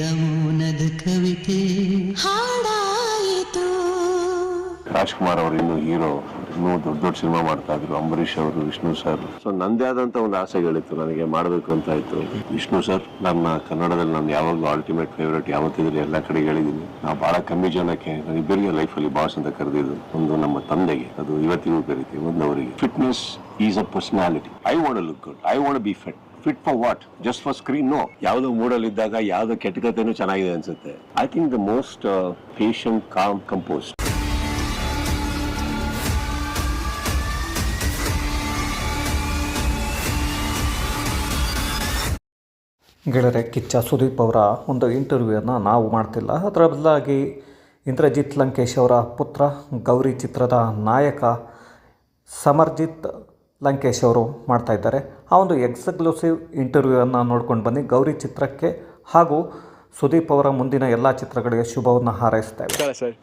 ಯಮುನದ ಕವಿತೆ ಹಾಡಾಯಿತು. ರಾಜ್ಕುಮಾರ್ ಅವರು ಇನ್ನೂ ಹೀರೋ, ಇನ್ನೂ ದೊಡ್ಡ ದೊಡ್ಡ ಸಿನಿಮಾ ಮಾಡ್ತಾ ಇದ್ರು. ಅಂಬರೀಷ್ ಅವರು, ವಿಷ್ಣು ಸರ್. ಸೊ ನಂದೇ ಆದಂತ ಒಂದು ಆಸೆಗಳಿತ್ತು, ನನಗೆ ಮಾಡಬೇಕು ಅಂತ ಇತ್ತು. ವಿಷ್ಣು ಸರ್ ನನ್ನ ಕನ್ನಡದಲ್ಲಿ ನಾನು ಯಾವಾಗಲೂ ಅಲ್ಟಿಮೇಟ್ ಫೇವರೇಟ್ ಯಾವತ್ತಿದ್ರೆ ಎಲ್ಲ ಕಡೆ ಹೇಳಿದ್ದೀನಿ. ನಾವು ಬಹಳ ಕಮ್ಮಿ ಜನಕ್ಕೆ ಇಬ್ಬರಿಗೆ ಲೈಫಲ್ಲಿ ಬಾಸ್ ಅಂತ ಕರೆದಿದ್ದು. ಒಂದು ನಮ್ಮ ತಂದೆಗೆ, ಅದು ಇವತ್ತಿಗೂ ಕರಿತೀವಿ. ಒಂದು ಅವರಿಗೆ fitness is a personality. I want look good, I want be fit. Fit for what? Just for screen? No. ಯಾವುದೋ ಮೂಡಲ್ಲಿ ಇದ್ದಾಗ ಯಾವುದೋ ಕೆಟ್ಟಕತೆನೂ ಚೆನ್ನಾಗಿದೆ ಅನ್ಸುತ್ತೆ. I think the most patient, calm, compose. ಗೆಳೆಯರೆ, ಕಿಚ್ಚ ಸುದೀಪ್ ಅವರ ಒಂದು ಇಂಟರ್ವ್ಯೂವನ್ನು ನಾವು ಮಾಡ್ತಿಲ್ಲ. ಅದರ ಬದಲಾಗಿ ಇಂದ್ರಜಿತ್ ಲಂಕೇಶ್ ಅವರ ಪುತ್ರ, ಗೌರಿ ಚಿತ್ರದ ನಾಯಕ ಸಮರ್ಜಿತ್ ಲಂಕೇಶ್ ಅವರು ಮಾಡ್ತಾಯಿದ್ದಾರೆ. ಆ ಒಂದು ಎಕ್ಸ್ಕ್ಲೂಸಿವ್ ಇಂಟರ್ವ್ಯೂವನ್ನು ನೋಡ್ಕೊಂಡು ಬನ್ನಿ. ಗೌರಿ ಚಿತ್ರಕ್ಕೆ ಹಾಗೂ ಸುದೀಪ್ ಅವರ ಮುಂದಿನ ಎಲ್ಲ ಚಿತ್ರಗಳಿಗೆ ಶುಭವನ್ನು ಹಾರೈಸ್ತೇವೆ. ಸರ್,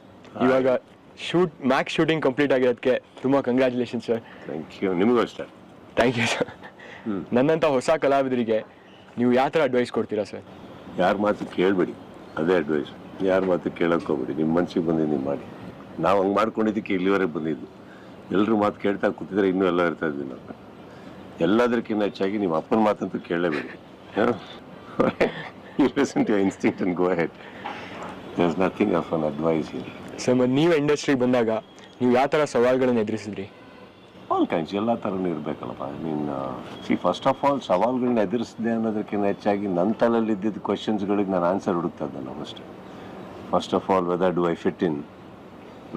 ಇವಾಗ ಮ್ಯಾಕ್ಸ್ ಶೂಟಿಂಗ್ ಕಂಪ್ಲೀಟ್ ಆಗಿರೋದಕ್ಕೆ ತುಂಬ ಕಂಗ್ರ್ಯಾಚುಲೇಷನ್ ಸರ್. Thank you. ನಿಮಗೂ ಅಷ್ಟೇ. Thank you sir. ನನ್ನಂಥ ಹೊಸ ಕಲಾವಿದರಿಗೆ ನೀವು ಯಾವ ಥರ ಅಡ್ವೈಸ್ ಕೊಡ್ತೀರಾ ಸರ್? ಯಾರ ಮಾತು ಕೇಳಬೇಡಿ, ಅದೇ ಅಡ್ವೈಸ್. ಯಾರ ಮಾತು ಕೇಳಕ್ಕೆ ಹೋಗ್ಬೇಡಿ, ನಿಮ್ಮ ಮನಸ್ಸಿಗೆ ಬಂದಿದ್ದು ನೀವು ಮಾಡಿ. ನಾವು ಹಂಗೆ ಮಾಡ್ಕೊಂಡಿದ್ದಕ್ಕೆ ಇಲ್ಲಿವರೆಗೆ ಬಂದಿದ್ದು. ಎಲ್ಲರೂ ಮಾತು ಕೇಳ್ತಾ ಕೂತಿದ್ರೆ ಇನ್ನೂ ಎಲ್ಲ ಇರ್ತಾ ಇದ್ವಿ ನಾವು. ಎಲ್ಲದಕ್ಕಿಂತ ಹೆಚ್ಚಾಗಿ ನಿಮ್ಮ ಅಪ್ಪನ ಮಾತಂತೂ ಕೇಳಲೇಬೇಡಿ. You listen to your instinct and go ahead. There's nothing of an advice here. Sir, ಮತ್ತು ನೀವು ಇಂಡಸ್ಟ್ರಿಗೆ ಬಂದಾಗ ನೀವು ಯಾವ ಥರ ಸವಾಲುಗಳನ್ನು ಎದುರಿಸಿದ್ರಿ? ಆಲ್ ಕೈಂಡ್ಸ್, ಎಲ್ಲ ಥರನೂ ಇರಬೇಕಲ್ಲಪ್ಪ. I mean, first of all ಸವಾಲುಗಳನ್ನ ಎದುರಿಸಿದೆ ಅನ್ನೋದಕ್ಕಿಂತ ಹೆಚ್ಚಾಗಿ ನನ್ನ ತಲೆಯಲ್ಲಿ ಇದ್ದಿದ್ದ ಕ್ವಶನ್ಸ್ಗಳಿಗೆ ನಾನು ಆನ್ಸರ್ ಹುಡುಕ್ತಾ ಇದ್ದೆ ನಾವು ಅಷ್ಟೇ. First of all, whether do I fit in,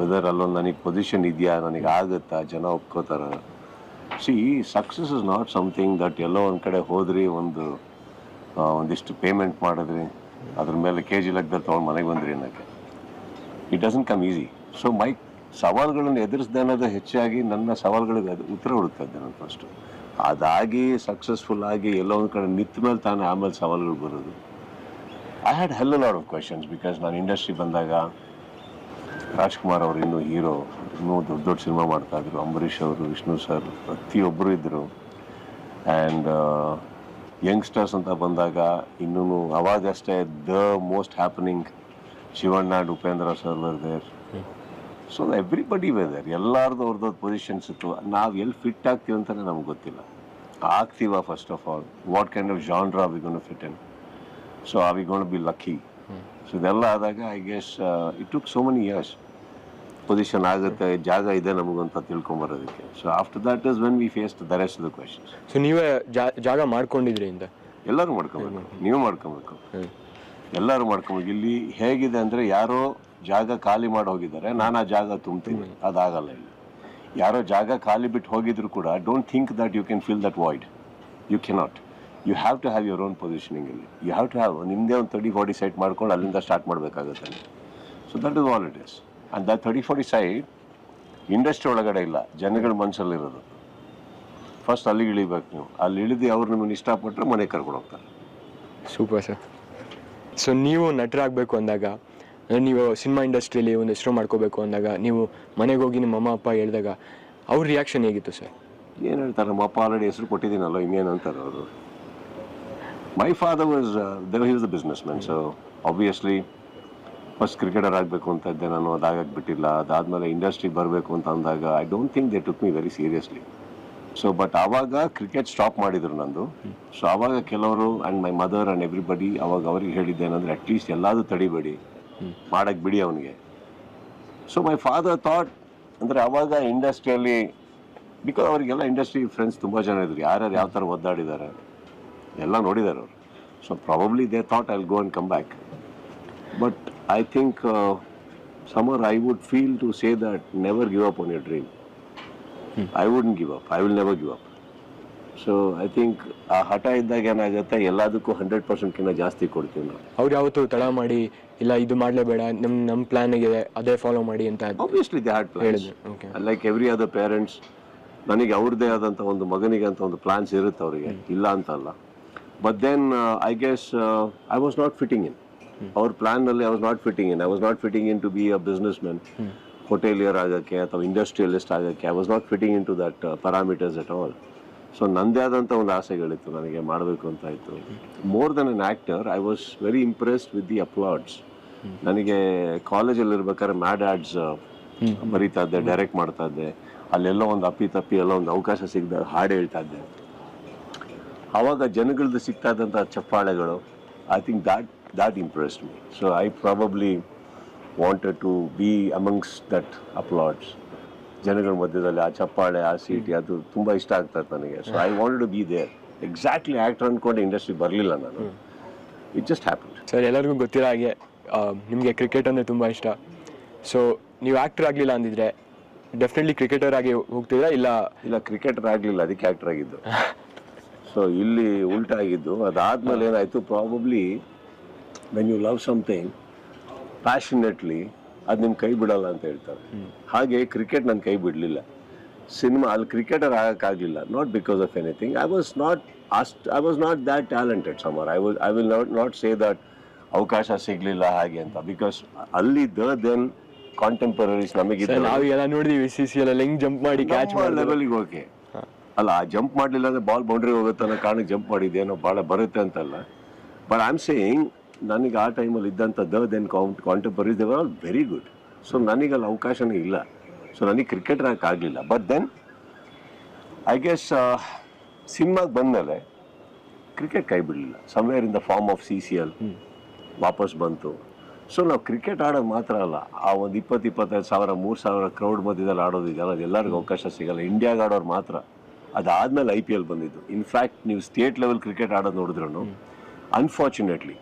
whether ಅಲ್ಲೊಂದು ನನಗೆ ಪೊಸಿಷನ್ ಇದೆಯಾ, ನನಗೆ ಆಗುತ್ತಾ, ಜನ ಒಪ್ಕೋತಾರ. Success is not something that ಎಲ್ಲೋ ಒಂದು ಕಡೆ ಹೋದ್ರಿ, ಒಂದಿಷ್ಟು ಪೇಮೆಂಟ್ ಮಾಡಿದ್ರಿ, ಅದ್ರ ಮೇಲೆ KG ಲೆಕ್ಕದಲ್ಲಿ ತೊಗೊಂಡು ಮನೆಗೆ ಬಂದ್ರಿ ಅನ್ನೋಕ್ಕೆ. It doesn't come easy. So ಸವಾಲುಗಳನ್ನು ಎದುರಿಸ್ದೆ ಅನ್ನೋದು ಹೆಚ್ಚಾಗಿ ನನ್ನ ಸವಾಲುಗಳಿಗೆ ಉತ್ತರ ಹುಡುಕ್ತಾ ಇದ್ದೆ ನಾನು ಫಸ್ಟು. ಅದಾಗಿ ಸಕ್ಸಸ್ಫುಲ್ ಆಗಿ ಎಲ್ಲೋ ಒಂದು ಕಡೆ ನಿಂತ ಮೇಲೆ ತಾನೇ ಆಮೇಲೆ ಸವಾಲುಗಳು ಬರೋದು. I had hell lot of questions because ನಾನು ಇಂಡಸ್ಟ್ರಿ ಬಂದಾಗ ರಾಜ್ಕುಮಾರ್ ಅವರು ಇನ್ನೂ ಹೀರೋ, ಇನ್ನೂ ದೊಡ್ಡ ದೊಡ್ಡ ಸಿನಿಮಾ ಮಾಡ್ತಾ ಇದ್ರು. ಅಂಬರೀಷ್ ಅವರು, ವಿಷ್ಣು ಸರ್, ಪ್ರತಿಯೊಬ್ಬರು ಇದ್ದರು. ಆ್ಯಂಡ್ ಯಂಗ್ಸ್ಟರ್ಸ್ ಅಂತ ಬಂದಾಗ ಇನ್ನೂ ಅವಾಗಷ್ಟೇ the most happening Shivanna, Upendra sir were there. So everybody were there. ಎಲ್ಲರದ್ದು ಅವ್ರದ್ದು ಪೊಸಿಷನ್ಸ್ ಇತ್ತು. ನಾವು ಎಲ್ಲಿ ಫಿಟ್ ಆಗ್ತೀವಿ ಅಂತಲೇ ನಮ್ಗೆ ಗೊತ್ತಿಲ್ಲ. ಆಗ್ತೀವ first of all, what kind of genre we gonna fit in, so are we gonna be lucky. So ಇದೆಲ್ಲ ಆದಾಗ I guess it took so many years. Position ಆಗುತ್ತೆ, ಜಾಗ ಇದೆ ನಮಗಂತ ತಿಳ್ಕೊಂಬರೋದಕ್ಕೆ. So after that is when we face the rest of the questions. So ನೀವೇ ಜಾಗ ಮಾಡ್ಕೊಂಡಿದ್ರಿ ಇಂದ? ಎಲ್ಲರೂ ಮಾಡ್ಕೊಬೇಕು, ನೀವು ಮಾಡ್ಕೊಬೇಕು, ಎಲ್ಲರೂ ಮಾಡ್ಕೊಬೇಕು. ಇಲ್ಲಿ ಹೇಗಿದೆ ಅಂದರೆ, ಯಾರೋ ಜಾಗ ಖಾಲಿ ಮಾಡಿ ಹೋಗಿದ್ದಾರೆ, ನಾನು ಆ ಜಾಗ ತುಂಬ್ತೀನಿ, ಅದಾಗಲ್ಲ. ಇಲ್ಲಿ ಯಾರೋ ಜಾಗ ಖಾಲಿ ಬಿಟ್ಟು ಹೋಗಿದ್ರು ಕೂಡ don't think that you can fill that void. You cannot. You have to have your own positioning. ಇಲ್ಲಿ ಯು ಹ್ಯಾವ್ ಟು ಹ್ಯಾವ್ ನಿಮ್ಮದೇ ಒಂದು 30-40 ಸೈಟ್ ಮಾಡ್ಕೊಂಡು ಅಲ್ಲಿಂದ ಸ್ಟಾರ್ಟ್ ಮಾಡಬೇಕಾಗುತ್ತೆ. So that is all it is. And that 30-40 site industry ಒಳಗಡೆ ಇಲ್ಲ, ಜನಗಳ ಮನಸ್ಸಲ್ಲಿರೋದು. First ಅಲ್ಲಿಗೆ ಇಳಿಬೇಕು ನೀವು. ಅಲ್ಲಿ ಇಳಿದು ಅವ್ರು ನಿಮ್ಮನ್ನು ಇಷ್ಟಪಟ್ಟರೆ ಮನೆಗೆ ಕರ್ಕೊಂಡು ಹೋಗ್ತಾರೆ. Super sir. ಸೊ ನೀವು ನಟರಾಗಬೇಕು ಅಂದಾಗ, ನೀವು ಸಿನಿಮಾ ಇಂಡಸ್ಟ್ರಿಯಲ್ಲಿ ಒಂದು ಹೆಸರು ಮಾಡ್ಕೋಬೇಕು ಅಂದಾಗ, ನೀವು ಮನೆಗೆ ಹೋಗಿ ನಿಮ್ಮ ಅಮ್ಮ ಅಪ್ಪ ಹೇಳಿದಾಗ ಅವ್ರ ರಿಯಾಕ್ಷನ್ ಹೇಗಿತ್ತು ಸರ್? ಏನು ಹೇಳ್ತಾರೆ, ನಮ್ಮ ಅಪ್ಪ ಆಲ್ರೆಡಿ ಹೆಸರು ಕೊಟ್ಟಿದ್ದೀನಲ್ಲ, ಇನ್ನೇನು ಅಂತಾರೆ ಅವರು. My father was the business man. So obviously first cricketer ಆಗಬೇಕು ಅಂತ ಇದ್ದೆ ನಾನು, ಅದಾಗಕ್ಕೆ ಬಿಟ್ಟಿಲ್ಲ. ಅದಾದಮೇಲೆ ಇಂಡಸ್ಟ್ರಿಗೆ ಬರಬೇಕು ಅಂತ ಅಂದಾಗ I don't think they took me very seriously. So but ಆವಾಗ ಕ್ರಿಕೆಟ್ ಸ್ಟಾಪ್ ಮಾಡಿದ್ರು ನಂದು. ಸೊ ಆವಾಗ ಕೆಲವರು and my mother and everybody ಅವಾಗ ಅವ್ರಿಗೆ ಹೇಳಿದ್ದೇನೆಂದರೆ, ಅಟ್ಲೀಸ್ಟ್ ಎಲ್ಲಾದರೂ ತಡಿಬೇಡಿ, ಮಾಡಕ್ಕೆ ಬಿಡಿ ಅವನಿಗೆ. ಸೊ ಮೈ ಫಾದರ್ ಥಾಟ್ ಅಂದರೆ ಆವಾಗ ಇಂಡಸ್ಟ್ರಿಯಲ್ಲಿ, ಬಿಕಾಸ್ ಅವರಿಗೆಲ್ಲ ಇಂಡಸ್ಟ್ರಿ ಫ್ರೆಂಡ್ಸ್ ತುಂಬ ಜನ ಇದ್ರು, ಯಾರ್ಯಾರು ಯಾವ ಥರ ಒದ್ದಾಡಿದ್ದಾರೆ ಎಲ್ಲ ನೋಡಿದ್ದಾರೆ ಅವರು. So probably they thought I will go and come back. But I think somewhere I would feel to say that never give up on your dream. I wouldn't give up. I will never give up. So I think ಆ ಹಠ ಇದ್ದಾಗ ಏನಾಗುತ್ತೆ, ಎಲ್ಲದಕ್ಕೂ 100%ಕಿಂತ ಜಾಸ್ತಿ ಕೊಡ್ತೀವಿ ನಾವು. ಅವ್ರು ಯಾವತ್ತೂ ತಡ ಮಾಡಿ ಇಲ್ಲ ಇದು ಮಾಡಲೇಬೇಡ, ನಮ್ಮ ಪ್ಲಾನ್ ಇದೆ ಅದೇ ಫಾಲೋ ಮಾಡಿ ಅಂತ? Obviously they had plans like every other parents. ನನಗೆ ಅವ್ರದ್ದೇ ಆದಂಥ ಒಂದು ಮಗನಿಗೆ ಅಂತ ಒಂದು ಪ್ಲಾನ್ಸ್ ಇರುತ್ತೆ ಅವರಿಗೆ, ಇಲ್ಲ ಅಂತಲ್ಲ. But then I guess I was not fitting in ಅವ್ರ ಪ್ಲಾನ್ನಲ್ಲಿ. I was not fitting in. I was not fitting in to be a business man, hotelier ಆಗೋಕ್ಕೆ ಅಥವಾ ಇಂಡಸ್ಟ್ರಿಯಲಿಸ್ಟ್ ಆಗೋಕ್ಕೆ. I was not fitting in to that parameters at all. So ನನ್ನದೇ ಆದಂಥ ಒಂದು ಆಸೆಗಳಿತ್ತು, ನನಗೆ ಮಾಡಬೇಕು ಅಂತ ಇತ್ತು. More than an actor, I was very impressed with the applauds. ನನಗೆ ಕಾಲೇಜಲ್ಲಿ ಇರ್ಬೇಕಾದ್ರೆ ಮ್ಯಾಡ್ ಆಡ್ಸ್ ಬರೀತಾ ಇದ್ದೆ, ಡೈರೆಕ್ಟ್ ಮಾಡ್ತಾ ಇದ್ದೆ. ಅಲ್ಲೆಲ್ಲೋ ಒಂದು ಅಪ್ಪಿ ಎಲ್ಲೋ ಒಂದು ಅವಕಾಶ ಸಿಗದೆ ಹಾಡು ಹೇಳ್ತಾ ಇದ್ದೆ. ಆವಾಗ ಜನಗಳದ್ದು ಸಿಗ್ತಾ ಇದ್ದಂಥ ಚಪ್ಪಾಳೆಗಳು, I think that impressed me. So I probably wanted to be amongst that applause. ಜನಗಳ ಮಧ್ಯದಲ್ಲಿ ಆ ಚಪ್ಪಾಳೆ, ಆ ಸೀಟಿ, ಅದು ತುಂಬ ಇಷ್ಟ ಆಗ್ತದೆ ನನಗೆ. So I wanted to be there. Exactly actor ಅಂದ್ಕೊಂಡು ಇಂಡಸ್ಟ್ರಿ ಬರಲಿಲ್ಲ ನಾನು. It just happen. ಸರ್, ಎಲ್ಲರಿಗೂ ಗೊತ್ತಿರೋ ಹಾಗೆ ನಿಮಗೆ ಕ್ರಿಕೆಟ್ ಅಂದರೆ ತುಂಬ ಇಷ್ಟ. ಸೊ ನೀವು ಆ್ಯಕ್ಟರ್ ಆಗಲಿಲ್ಲ ಅಂದಿದ್ರೆ ಡೆಫಿನೆಟ್ಲಿ ಕ್ರಿಕೆಟರ್ ಆಗಿ ಹೋಗ್ತಿದ್ರಾ? ಇಲ್ಲ, ಕ್ರಿಕೆಟರ್ ಆಗಲಿಲ್ಲ, ಅದಕ್ಕೆ ಆ್ಯಕ್ಟರ್ ಆಗಿದ್ದು. ಸೊ ಇಲ್ಲಿ ಉಲ್ಟಾ ಆಗಿದ್ದು. ಅದಾದ್ಮೇಲೆ ಏನಾಯಿತು, probably when you love something passionately ಅದು ನಿಮ್ಮ ಕೈ ಬಿಡಲ್ಲ ಅಂತ ಹೇಳ್ತಾರೆ. ಹಾಗೆ ಕ್ರಿಕೆಟ್ ನನ್ನ ಕೈ ಬಿಡಲಿಲ್ಲ. ಸಿನಿಮಾ ಅಲ್ಲಿ ಕ್ರಿಕೆಟರ್ ಆಗೋಕ್ಕಾಗಲಿಲ್ಲ, not because of anything. I was not that talented Samar. I will not say that ಅವಕಾಶ ಸಿಗಲಿಲ್ಲ ಹಾಗೆ ಅಂತ. ಬಿಕಾಸ್ ಅಲ್ಲಿ ದೆನ್ ಕಾಂಟೆಂಪರರೀಸ್ ನಮಗೆ ನಾವೆಲ್ಲ ನೋಡಿದೀವಿ CCL ಅಲ್ಲಿ ಹೆಂಗ್ ಜಂಪ್ ಮಾಡಿ ಕ್ಯಾಚ್ ಮಾಡೋ ಲೆವೆಲ್ಗೆ. ಓಕೆ ಅಲ್ಲ, ಆ ಜಂಪ್ ಮಾಡಲಿಲ್ಲ ಅಂದರೆ ಬಾಲ್ ಬೌಂಡ್ರಿ ಹೋಗುತ್ತೆ ಅನ್ನೋ ಕಾರಣಕ್ಕೆ ಜಂಪ್ ಮಾಡಿದ್ದೇನೋ ಭಾಳ ಬರುತ್ತೆ ಅಂತಲ್ಲ. ಬಟ್ ಐ ಆಮ್ ಸೇಯಿಂಗ್, ನನಗೆ ಆ ಟೈಮಲ್ಲಿ ಇದ್ದಂಥ then contemporaries they were all very good. So ನನಗಲ್ಲಿ ಅವಕಾಶನೇ ಇಲ್ಲ. ಸೊ ನನಗೆ ಕ್ರಿಕೆಟರ್ ಆಗಲಿಲ್ಲ. ಬಟ್ ದೆನ್ ಐ ಗೆಸ್ ಸಿನಿಮಾಗೆ ಬಂದಮೇಲೆ ಕ್ರಿಕೆಟ್ ಕೈ ಬಿಡಲಿಲ್ಲ. Somewhere in the form of CCL ವಾಪಸ್ ಬಂತು. ಸೊ ನಾವು ಕ್ರಿಕೆಟ್ ಆಡೋದು ಮಾತ್ರ ಅಲ್ಲ, ಆ ಒಂದು 20-25 ಸಾವಿರ 3,000 ಕ್ರೌಡ್ ಮಧ್ಯದಲ್ಲಿ ಆಡೋದಿದೆಯಲ್ಲ, ಅದು ಎಲ್ಲರಿಗೂ ಅವಕಾಶ ಸಿಗಲ್ಲ. ಇಂಡಿಯಾಗೆ ಆಡೋರು ಮಾತ್ರ. ಅದಾದಮೇಲೆ IPL ಬಂದಿದ್ದು. ಇನ್ಫ್ಯಾಕ್ಟ್ ನೀವು ಸ್ಟೇಟ್ ಲೆವೆಲ್ ಕ್ರಿಕೆಟ್ ಆಡೋದು ನೋಡಿದ್ರು, unfortunately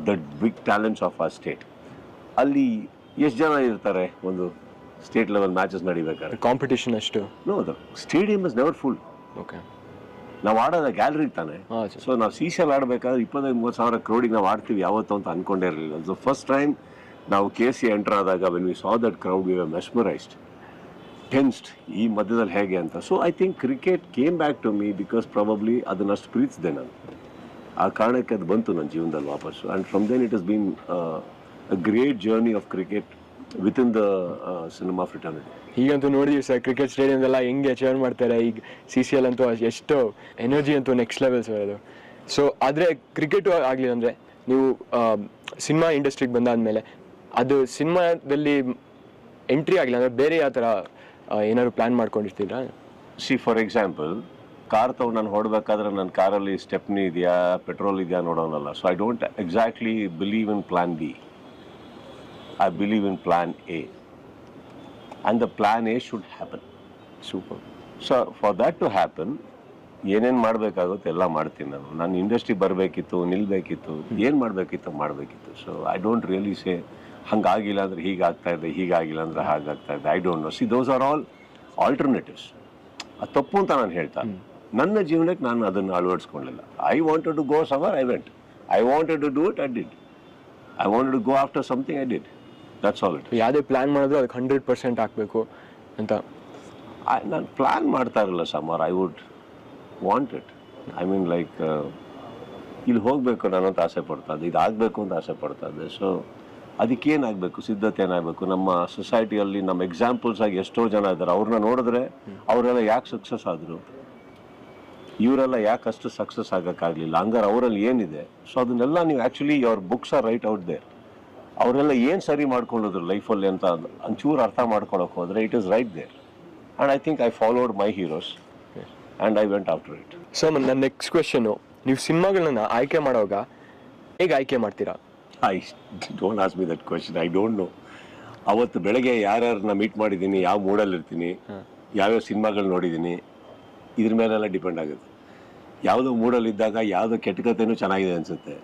the big talents of ಆ ಸ್ಟೇಟ್, ಅಲ್ಲಿ ಎಷ್ಟು ಜನ ಇರ್ತಾರೆ ಒಂದು ಸ್ಟೇಟ್ ಲೆವೆಲ್ ಮ್ಯಾಚಸ್ ನಡಿಬೇಕಾದ್ರೆ? ಕಾಂಪಿಟೇಷನ್ ಅಷ್ಟು. No, the stadium is never full. Okay, ನಾವು ಆಡೋದ ಗ್ಯಾಲರಿಗೆ ತಾನೆ. ಸೊ ನಾವು CCL ಆಡಬೇಕಾದ್ರೆ 25-30 ಸಾವಿರ ಕ್ರೌಡಿಗೆ ನಾವು ಆಡ್ತೀವಿ ಯಾವತ್ತು ಅಂತ ಅನ್ಕೊಂಡೇ ಇರಲಿಲ್ಲ. ಸೊ ಫಸ್ಟ್ ಟೈಮ್ ನಾವು KC ಎಂಟರ್ ಆದಾಗ when we saw that crowd, we were mesmerised, tensed, ಈ ಮಧ್ಯದಲ್ಲಿ ಹೇಗೆ ಅಂತ. So I think cricket came back to me because probably ಅದನ್ನಷ್ಟು ಪ್ರೀತಿಸಿದೆ ನಾನು. ಆ ಕಾರಣಕ್ಕೆ ಅದು ಬಂತು ನನ್ನ ಜೀವನದಲ್ಲಿ ವಾಪಸ್ಸು. And from then it has been a great journey of cricket within the cinema fraternity. ಈಗಂತೂ ನೋಡಿದೀವಿ ಸರ್, ಕ್ರಿಕೆಟ್ ಸ್ಟೇಡಿಯಮ್ದೆಲ್ಲ ಹೆಂಗೆ ಚೇರ್ ಮಾಡ್ತಾರೆ. ಈಗ CCL ಅಂತೂ ಎಷ್ಟು ಎನರ್ಜಿ ಅಂತೂ ನೆಕ್ಸ್ಟ್ ಲೆವೆಲ್ ಸರ್ ಅದು. ಸೊ ಆದರೆ ಕ್ರಿಕೆಟು ಆಗಲಿಲ್ಲ ಅಂದರೆ ನೀವು ಸಿನಿಮಾ ಇಂಡಸ್ಟ್ರಿಗೆ ಬಂದಾದಮೇಲೆ ಅದು ಸಿನಿಮಾದಲ್ಲಿ ಎಂಟ್ರಿ ಆಗಲಿಲ್ಲ ಅಂದರೆ ಬೇರೆ ಯಾವ ಥರ ಏನಾದ್ರು ಪ್ಲ್ಯಾನ್ ಮಾಡ್ಕೊಂಡಿರ್ತೀರಾ? ಫಾರ್ ಎಕ್ಸಾಂಪಲ್, ಕಾರ್ ತೊಗೊಂಡು ನಾನು ಹೊಡಬೇಕಾದ್ರೆ ನನ್ನ ಕಾರಲ್ಲಿ ಸ್ಟೆಪ್ನಿ ಇದೆಯಾ, ಪೆಟ್ರೋಲ್ ಇದೆಯಾ ನೋಡೋನಲ್ಲ. So I don't exactly believe in plan B. I believe in plan A, and the plan A should happen. Super. So for that to happen, ಏನೇನು ಮಾಡಬೇಕಾಗುತ್ತೆ ಎಲ್ಲ ಮಾಡ್ತೀನಿ ನಾನು. ನಾನು ಇಂಡಸ್ಟ್ರಿ ಬರಬೇಕಿತ್ತು, ನಿಲ್ಲಬೇಕಿತ್ತು, ಏನು ಮಾಡಬೇಕಿತ್ತು. So I don't really say ಹಂಗಾಗಿಲ್ಲ ಅಂದರೆ ಹೀಗಾಗ್ತಾಯಿದೆ, ಹೀಗಾಗಿಲ್ಲ ಅಂದರೆ ಹಾಗಾಗ್ತಾಯಿದೆ. I don't know. Those are all alternatives. ಅದು ತಪ್ಪು ಅಂತ ನಾನು ಹೇಳ್ತಾ, ನನ್ನ ಜೀವನಕ್ಕೆ ನಾನು ಅದನ್ನು ಅಳವಡಿಸ್ಕೊಳ್ಳಿಲ್ಲ. I wanted to go Samar, I went. I wanted to do it, I did. I wanted to go after something, I did. That's all it. ಯಾವುದೇ ಪ್ಲ್ಯಾನ್ ಮಾಡಿದ್ರು ಅದಕ್ಕೆ 100% ಹಾಕಬೇಕು ಅಂತ ನಾನು ಪ್ಲ್ಯಾನ್ ಮಾಡ್ತಾ ಇರಲಿಲ್ಲ Samar. I would want it. I mean like ಇಲ್ಲಿ ಹೋಗಬೇಕು ನಾನಂತ ಆಸೆ ಪಡ್ತಾ ಇದ್ದೆ, ಇದಾಗಬೇಕು ಅಂತ ಆಸೆ ಪಡ್ತಾ ಇದ್ದೆ. ಸೊ ಅದಕ್ಕೇನಾಗಬೇಕು, ಸಿದ್ಧತೆ ಏನಾಗಬೇಕು. ನಮ್ಮ ಸೊಸೈಟಿಯಲ್ಲಿ ನಮ್ಮ ಎಕ್ಸಾಂಪಲ್ಸ್ ಆಗಿ ಎಷ್ಟೋ ಜನ ಇದ್ದಾರೆ. ಅವ್ರನ್ನ ನೋಡಿದ್ರೆ ಅವರೆಲ್ಲ ಯಾಕೆ ಸಕ್ಸಸ್ ಆದರು, ಇವರೆಲ್ಲ ಯಾಕೆ ಅಷ್ಟು ಸಕ್ಸಸ್ ಆಗೋಕ್ಕಾಗಲಿಲ್ಲ, ಹಂಗಾರೆ ಅವರಲ್ಲಿ ಏನಿದೆ. ಸೊ ಅದನ್ನೆಲ್ಲ ನೀವು actually your books are right out there. ಅವರೆಲ್ಲ ಏನು ಸರಿ ಮಾಡ್ಕೊಳ್ಳೋದ್ರು ಲೈಫಲ್ಲಿ ಅಂತ ಒಂಚೂರು ಅರ್ಥ ಮಾಡ್ಕೊಳಕ್ಕೆ ಹೋದರೆ it is right there. And I think I followed my heroes and I went after it. So ನನ್ನ ನೆಕ್ಸ್ಟ್ ಕ್ವೆಶನು, ನೀವು ಸಿನಿಮಾಗಳನ್ನ ಆಯ್ಕೆ ಮಾಡುವಾಗ ಹೇಗೆ ಆಯ್ಕೆ ಮಾಡ್ತೀರಾ? I don't ask me that question. I don't know. ಅವತ್ತು ಬೆಳಗ್ಗೆ ಯಾರ್ಯಾರನ್ನ ಮೀಟ್ ಮಾಡಿದ್ದೀನಿ, ಯಾವ ಮೂಡಲ್ಲಿ ಇರ್ತೀನಿ, ಯಾವ್ಯಾವ ಸಿನಿಮಾಗಳು ನೋಡಿದ್ದೀನಿ, ಇದ್ರ ಮೇಲೆಲ್ಲ ಡಿಪೆಂಡ್ ಆಗುತ್ತೆ. ಯಾವುದೋ ಮೂಡಲ್ಲಿದ್ದಾಗ ಯಾವುದೋ ಕೆಟ್ಟ ಕಥೆನೂ ಚೆನ್ನಾಗಿದೆ ಅನಿಸುತ್ತೆ,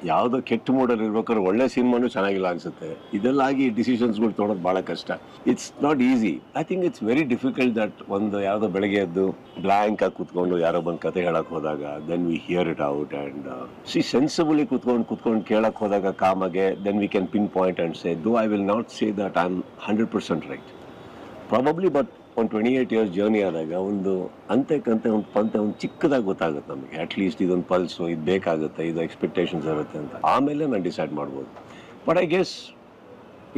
ಯಾವುದೋ ಕೆಟ್ಟ ಮೂಡಲ್ಲಿ ಇರ್ಬೇಕಾದ್ರೆ ಒಳ್ಳೆ ಸಿನಿಮಾನೂ ಚೆನ್ನಾಗಿಲ್ಲ ಅನಿಸುತ್ತೆ. ಇದೆಲ್ಲ ಆಗಿ ಡಿಸಿಷನ್ಸ್ಗಳು ತೊಗೊಳೋದು ಭಾಳ ಕಷ್ಟ. It's not easy. I think it's very difficult that ಒಂದು ಯಾವುದೋ ಬೆಳಗ್ಗೆ ಎದ್ದು ಬ್ಲ್ಯಾಂಕ್ ಆಗಿ ಕೂತ್ಕೊಂಡು ಯಾರೋ ಬಂದು ಕತೆ ಹೇಳಕ್ಕೆ ಹೋದಾಗ then we hear it out and sensibly ಕೂತ್ಕೊಂಡು ಕೇಳಕ್ಕೆ ಹೋದಾಗ ಕಾಮಗೆ then we can pinpoint and say though I will not say that I am 100% right probably. But ಒಂದು 28 years ಜರ್ನಿ ಆದಾಗ ಒಂದು ಅಂತೆಕಂತೆ ಒಂದು ಪಂತೆ ಒಂದು ಚಿಕ್ಕದಾಗಿ ಗೊತ್ತಾಗುತ್ತೆ ನಮಗೆ. ಅಟ್ಲೀಸ್ಟ್ ಇದೊಂದು ಪಲ್ಸು, ಇದು ಬೇಕಾಗುತ್ತೆ, ಇದು ಎಕ್ಸ್ಪೆಕ್ಟೇಷನ್ಸ್ ಇರುತ್ತೆ ಅಂತ. ಆಮೇಲೆ ನಾನು ಡಿಸೈಡ್ ಮಾಡ್ಬೋದು. But I guess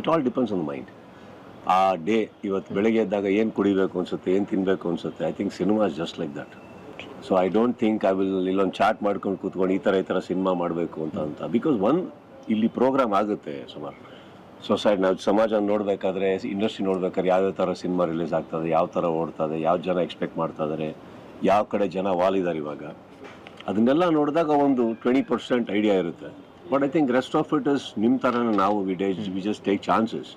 it all depends on mind. ಆ ಡೇ ಇವತ್ತು ಬೆಳಗ್ಗೆ ಎದ್ದಾಗ ಏನು ಕುಡಿಬೇಕು ಅನ್ಸುತ್ತೆ, ಏನು ತಿನ್ನಬೇಕು ಅನ್ಸುತ್ತೆ. I think cinema is just like that. So I don't think I will ಇಲ್ಲೊಂದು ಚಾರ್ಟ್ ಮಾಡ್ಕೊಂಡು ಕೂತ್ಕೊಂಡು ಈ ಥರ ಸಿನಿಮಾ ಮಾಡಬೇಕು ಅಂತ ಬಿಕಾಸ್ ಇಲ್ಲಿ ಪ್ರೋಗ್ರಾಮ್ ಆಗುತ್ತೆ ಸುಮಾರು. ಸೊಸೈಟಿ ನಾವು ಸಮಾಜ ನೋಡಬೇಕಾದ್ರೆ, ಇಂಡಸ್ಟ್ರಿ ನೋಡ್ಬೇಕಾದ್ರೆ ಯಾವ್ಯಾವ ಥರ ಸಿನಿಮಾ ರಿಲೀಸ್ ಆಗ್ತದೆ, ಯಾವ ಥರ ಓಡ್ತದೆ, ಯಾವ ಜನ ಎಕ್ಸ್ಪೆಕ್ಟ್ ಮಾಡ್ತಾ ಇದ್ದಾರೆ, ಯಾವ ಕಡೆ ಜನ ವಾಲಿದ್ದಾರೆ ಇವಾಗ, ಅದನ್ನೆಲ್ಲ ನೋಡಿದಾಗ ಒಂದು 20% ಐಡಿಯಾ ಇರುತ್ತೆ. But I think rest of it is ನಿಮ್ಮ ಥರನೇ ನಾವು ವಿ ಜಸ್ಟ್ ಟೇಕ್ ಚಾನ್ಸಸ್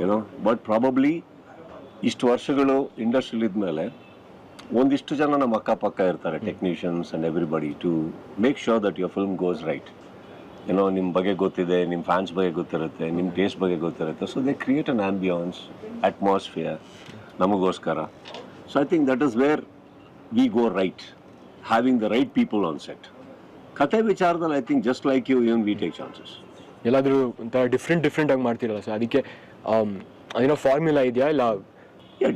ಏನೋ. ಬಟ್ ಪ್ರಾಬಬ್ಲಿ ಇಷ್ಟು ವರ್ಷಗಳು ಇಂಡಸ್ಟ್ರಿಲಿ ಇದ್ಮೇಲೆ ಒಂದಿಷ್ಟು ಜನ ನಮ್ಮ ಅಕ್ಕಪಕ್ಕ ಇರ್ತಾರೆ, technicians and everybody, to make sure that your film goes right. ಏನೋ ನಿಮ್ಮ ಬಗ್ಗೆ ಗೊತ್ತಿದೆ, ನಿಮ್ಮ ಫ್ಯಾನ್ಸ್ ಬಗ್ಗೆ ಗೊತ್ತಿರುತ್ತೆ, ನಿಮ್ಮ ಟೇಸ್ಟ್ ಬಗ್ಗೆ ಗೊತ್ತಿರುತ್ತೆ. So they create an ambience, atmosphere ನಮಗೋಸ್ಕರ. So I think that is where we go right, having the right people on set. ಕಥೆ ವಿಚಾರದಲ್ಲಿ I think just like you we take chances. ಎಲ್ಲಾದರೂ ಒಂಥರ ಡಿಫ್ರೆಂಟ್ ಆಗಿ ಮಾಡ್ತಿರಲ್ಲ sir, ಅದಕ್ಕೆ ಅದೇನೋ formula ಇದೆಯಾ ಇಲ್ಲ?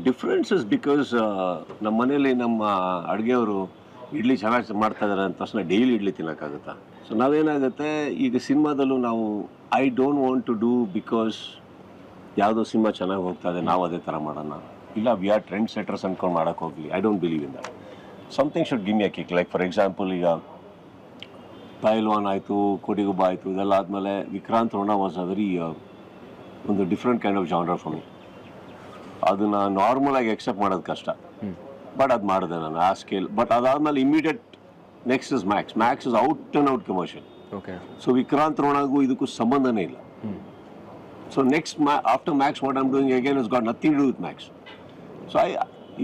ಡಿಫ್ರೆನ್ಸಸ್ ಬಿಕಾಸ್ ನಮ್ಮ ಮನೇಲಿ ನಮ್ಮ ಅಡುಗೆಯವರು ಇಡ್ಲಿ ಚೆನ್ನಾಗಿ ಮಾಡ್ತಾ ಇದ್ದಾರೆ ಅಂತ ತಕ್ಷಣ ಡೈಲಿ ಇಡ್ಲಿ ತಿನ್ನೋಕ್ಕಾಗುತ್ತಾ? ಸೊ ನಾವೇನಾಗುತ್ತೆ ಈಗ ಸಿನಿಮಾದಲ್ಲೂ ನಾವು I don't want to do because ಯಾವುದೋ ಸಿನಿಮಾ ಚೆನ್ನಾಗಿ ಹೋಗ್ತಾ ಇದೆ ನಾವು ಅದೇ ಥರ ಮಾಡೋಣ, ಇಲ್ಲ ವಿ ಆರ್ ಟ್ರೆಂಡ್ ಸೆಟರ್ಸ್ ಅಂದ್ಕೊಂಡು ಮಾಡೋಕ್ಕೆ ಹೋಗಲಿ. I don't believe in that. Something should give me a kick. Like for example ಈಗ ಪೈಲ್ವಾನ್ ಆಯಿತು, ಕೋಟಿಗುಬ್ಬ ಆಯಿತು, ಇದೆಲ್ಲ ಆದಮೇಲೆ Vikrant Rona was a very ಒಂದು different kind of genre for me. ಅದನ್ನು ನಾರ್ಮಲಾಗಿ ಎಕ್ಸೆಪ್ಟ್ ಮಾಡೋದು ಕಷ್ಟ, ಬಟ್ ಅದು ಮಾಡಿದೆ ನಾನು ಆ ಸ್ಕೇಲ್. ಬಟ್ ಅದಾದಮೇಲೆ immediate next is Max. Max is out and out commercial. Okay. So Vikrant ರೋಣಗೂ ಇದಕ್ಕೂ ಸಂಬಂಧನೇ ಇಲ್ಲ. So next after Max what I'm doing again is got nothing to do with Max. So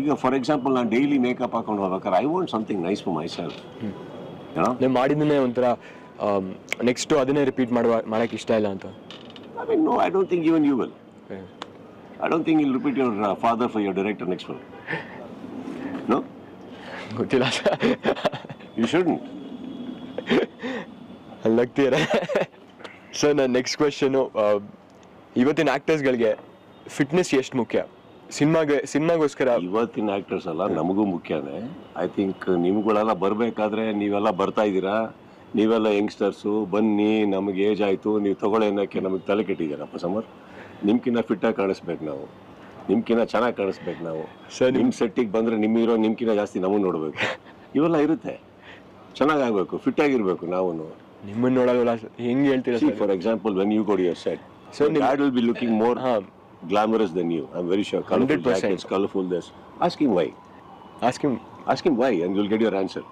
ಈಗ ಫಾರ್ ಎಕ್ಸಾಂಪಲ್ ನಾನು daily makeup ಹಾಕೊಂಡು ಹೋಗ್ಬೇಕಾದ್ರೆ I want something nice for myself. ನೀವು ಮಾಡಿದ್ದನ್ನೇ ಒಂಥರ ನೆಕ್ಸ್ಟು ಅದನ್ನೇ ರಿಪೀಟ್ ಮಾಡೋಕ್ಕೆ ಇಷ್ಟ ಇಲ್ಲ ಅಂತ? I mean, no, I don't think even you will. I don't think you'll repeat your father for your director next film. No? ಗೊತ್ತಿಲ್ಲ sir. You shouldn't. ಅಲ್ಲಗ್ತೀರ sir. ನನ್ನ ನೆಕ್ಸ್ಟ್ ಕ್ವೆಶನು, ಇವತ್ತಿನ ಆ್ಯಕ್ಟರ್ಸ್ಗಳಿಗೆ ಫಿಟ್ನೆಸ್ ಎಷ್ಟು ಮುಖ್ಯ ಸಿನಿಮಾಗೋಸ್ಕರ? ಇವತ್ತಿನ ಆ್ಯಕ್ಟರ್ಸ್ ಅಲ್ಲ, ನಮಗೂ ಮುಖ್ಯನೇ. ಐ ಥಿಂಕ್ ನಿಮ್ಗಳೆಲ್ಲ ಬರಬೇಕಾದ್ರೆ ನೀವೆಲ್ಲ ಬರ್ತಾ ಇದ್ದೀರಾ, ನೀವೆಲ್ಲ ಯಂಗ್ಸ್ಟರ್ಸು, ಬನ್ನಿ, ನಮಗೆ ಏಜ್ ಆಯಿತು, ನೀವು ತಗೊಳ್ಳಿ ಅನ್ನೋಕ್ಕೆ ನಮಗೆ ತಲೆ ಕೆಟ್ಟಿದ್ದೀರಪ್ಪ ಸಮರ್. ನಿಮ್ಕಿನ್ನ ಫಿಟ್ಟಾಗಿ ಕಾಣಿಸ್ಬೇಕು ನಾವು, ನಿಮ್ಕಿನ್ನ ಚೆನ್ನಾಗಿ ಕಾಣಿಸ್ಬೇಕು ನಾವು. ಸರ್ ನಿಮ್ಮ ಸೆಟ್ಟಿಗೆ ಬಂದರೆ ನಿಮ್ಮಿರೋ ನಿಮ್ಕಿನ್ನ ಜಾಸ್ತಿ ನಮಗೆ ನೋಡಬೇಕು, ಇವೆಲ್ಲ ಇರುತ್ತೆ. ಚೆನ್ನಾಗಾಗಬೇಕು, ಫಿಟ್ಟಾಗಿರ್ಬೇಕು ನಾವು. ನಿಮ್ಮನ್ನು ನೋಡೋಲ್ಲ ಹೆಂಗೆ ಹೇಳ್ತೀರಾ? For example when you go to your set, dad will be looking more glamorous than you. I'm very sure. Colorful 100%. jackets, colorful this. Ask him why. Ask him why and you'll get your answer.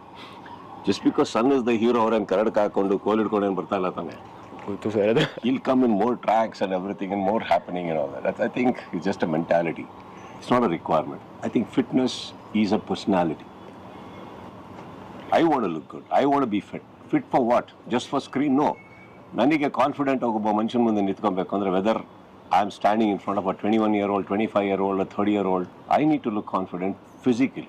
Just because sun is the hero and ಕರಡ್ಕ ಹಾಕೊಂಡು ಕೋಲ್ ಹಿಡ್ಕೊಂಡು ಏನು ಬರ್ತಾ ಇಲ್ಲ ತಾನೆ. ಗೊತ್ತು sir ಅದು. He'll come in more tracks and everything and more happening and all that. That's, I think it's just a mentality. It's not a requirement. I think fitness is a personality. I want to look good. I want to be fit. Fit for what? Just for screen? No. ನನಗೆ confident ಆಗಿ ಒಬ್ಬ ಮನುಷ್ಯನ ಮುಂದೆ ನಿಂತ್ಕೊಬೇಕು ಅಂದರೆ weather I am standing in front of a 21-year-old, 25-year-old, a 30-year-old. I need to look confident physically.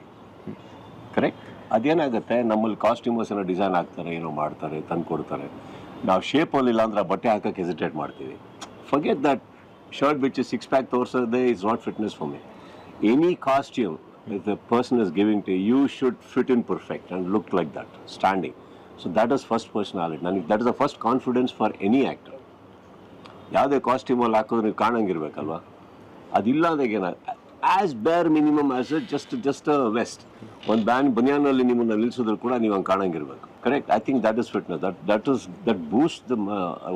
Correct? ಅದೇನಾಗುತ್ತೆ, ನಮ್ಮಲ್ಲಿ ಕಾಸ್ಟ್ಯೂಮರ್ಸ್ ಏನೋ design ಆಗ್ತಾರೆ, ಏನೋ ಮಾಡ್ತಾರೆ, ತಂದು ಕೊಡ್ತಾರೆ. ನಾವು ಶೇಪಲ್ಲಿ ಇಲ್ಲ ಅಂದ್ರೆ ಬಟ್ಟೆ ಹಾಕೋಕ್ಕೆ ಹೆಸಿಟೇಟ್ ಮಾಡ್ತೀವಿ. Forget that shirt which is 6-pack ತೋರಿಸೋದೇ is not fitness for me. Any costume if the person is giving to you should fit in perfect and look like that standing. So that is first personality. ನನಗೆ that is the first confidence for any actor. ಯಾವುದೇ ಕಾಸ್ಟ್ಯೂಮಲ್ಲಿ ಹಾಕೋದು ನೀವು ಕಾಣಂಗಿರ್ಬೇಕಲ್ವಾ? ಅದಿಲ್ಲ ಅಂದಾಗೇನ as bare minimum as just vest ಒಂದು ಬನಿಯಾನಲ್ಲಿ ನಿಮ್ಮನ್ನು ನಿಲ್ಲಿಸಿದ್ರು ಕೂಡ ನೀವು ಹಂಗೆ ಕಾಣಂಗಿರ್ಬೇಕು. Correct? I think that is fitness. That boost the